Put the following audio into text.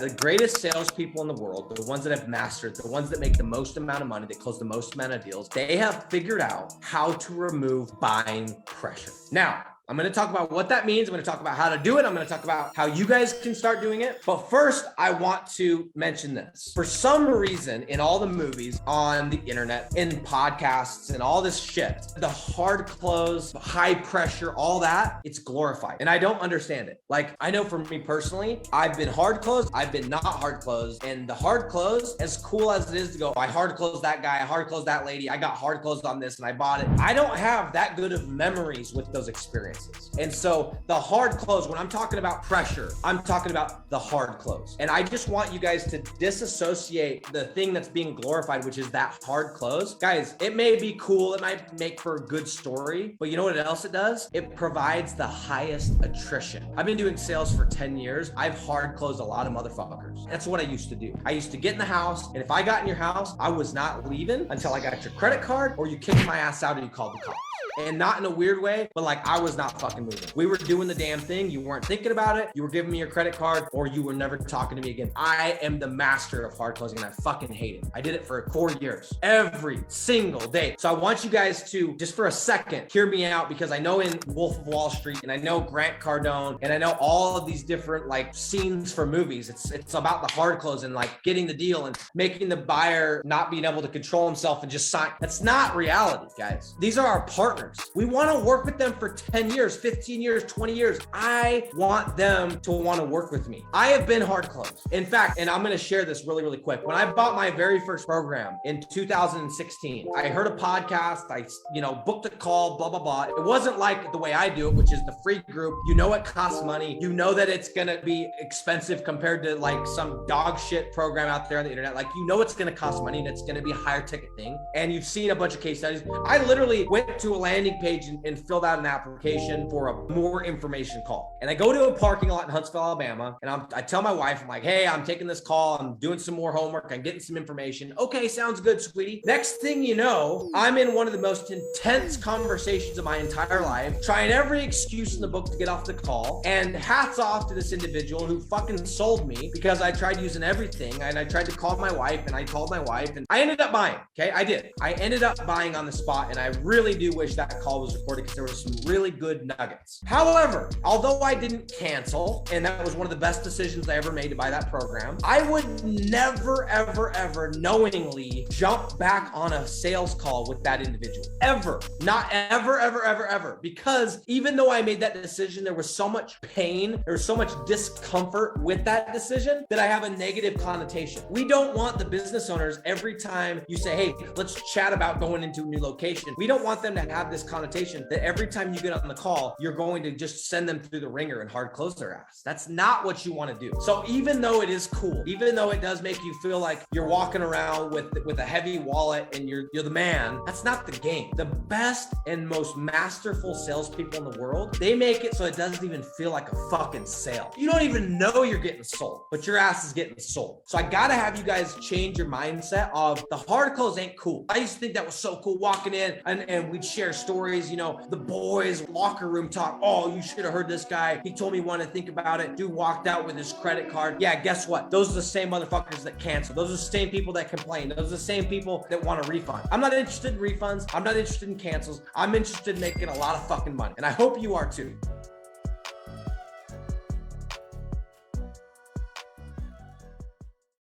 The greatest salespeople in the world, the ones that have mastered, the ones that make the most amount of money, that close the most amount of deals, they have figured out how to remove buying pressure. Now, I'm going to talk about what that means. I'm going to talk about how to do it. I'm going to talk about how you guys can start doing it. But first, I want to mention this. For some reason, in all the movies, on the internet, in podcasts, and all this shit, the hard close, high pressure, all that, it's glorified. And I don't understand it. Like, I know for me personally, I've been hard closed, I've been not hard closed. And the hard close, as cool as it is to go, I hard closed that guy, I hard closed that lady, I got hard closed on this and I bought it. I don't have that good of memories with those experiences. And so the hard close, when I'm talking about pressure, I'm talking about the hard close. And I just want you guys to disassociate the thing that's being glorified, which is that hard close. Guys, it may be cool, it might make for a good story, but you know what else it does? It provides the highest attrition. I've been doing sales for 10 years. I've hard closed a lot of motherfuckers. That's what I used to do. I used to get in the house, and if I got in your house, I was not leaving until I got your credit card or you kicked my ass out or you called the cops. And not in a weird way, but like I was not fucking moving. We were doing the damn thing. You weren't thinking about it. You were giving me your credit card or you were never talking to me again. I am the master of hard closing and I fucking hate it. I did it for 4 years, every single day. So I want you guys to just for a second, hear me out because I know in Wolf of Wall Street and I know Grant Cardone and I know all of these different like scenes for movies. It's about the hard close and like getting the deal and making the buyer not being able to control himself and just sign. That's not reality, guys. These are our partners. We want to work with them for 10 years, 15 years, 20 years. I want them to want to work with me. I have been hard closed. In fact, and I'm going to share this really, really quick. When I bought my very first program in 2016, I heard a podcast, I, booked a call, blah, blah, blah. It wasn't like the way I do it, which is the free group. You know, it costs money. You know that it's going to be expensive compared to like some dog shit program out there on the internet. Like, you know, it's going to cost money and it's going to be a higher ticket thing. And you've seen a bunch of case studies. I literally went to a landing page and filled out an application for a more information call. And I go to a parking lot in Huntsville, Alabama, and I tell my wife, I'm like, hey, I'm taking this call. I'm doing some more homework. I'm getting some information. Okay, sounds good, sweetie. Next thing you know, I'm in one of the most intense conversations of my entire life, trying every excuse in the book to get off the call. And hats off to this individual who fucking sold me because I tried using everything. And I tried to call my wife and I called my wife and I ended up buying. Okay, I did. I ended up buying on the spot. And I really do wish that call was recorded because there were some really good nuggets. However, although I didn't cancel, and that was one of the best decisions I ever made to buy that program, I would never, ever, ever knowingly jump back on a sales call with that individual. Ever. Not ever, ever, ever, ever. Because even though I made that decision, there was so much pain, there was so much discomfort with that decision that I have a negative connotation. We don't want the business owners every time you say, hey, let's chat about going into a new location. We don't want them to have this connotation that every time you get on the call, you're going to just send them through the ringer and hard close their ass. That's not what you want to do. So even though it is cool, even though it does make you feel like you're walking around with a heavy wallet and you're the man, that's not the game. The best and most masterful salespeople in the world, they make it so it doesn't even feel like a fucking sale. You don't even know you're getting sold, but your ass is getting sold. So I gotta have you guys change your mindset of the hard close ain't cool. I used to think that was so cool walking in and we'd share stories, the boys locker room talk. Oh, you should have heard this guy. He told me want to think about it. Dude walked out with his credit card. Yeah, guess what? Those are the same motherfuckers that cancel. Those are the same people that complain. Those are the same people that want a refund. I'm not interested in refunds. I'm not interested in cancels. I'm interested in making a lot of fucking money. And I hope you are too.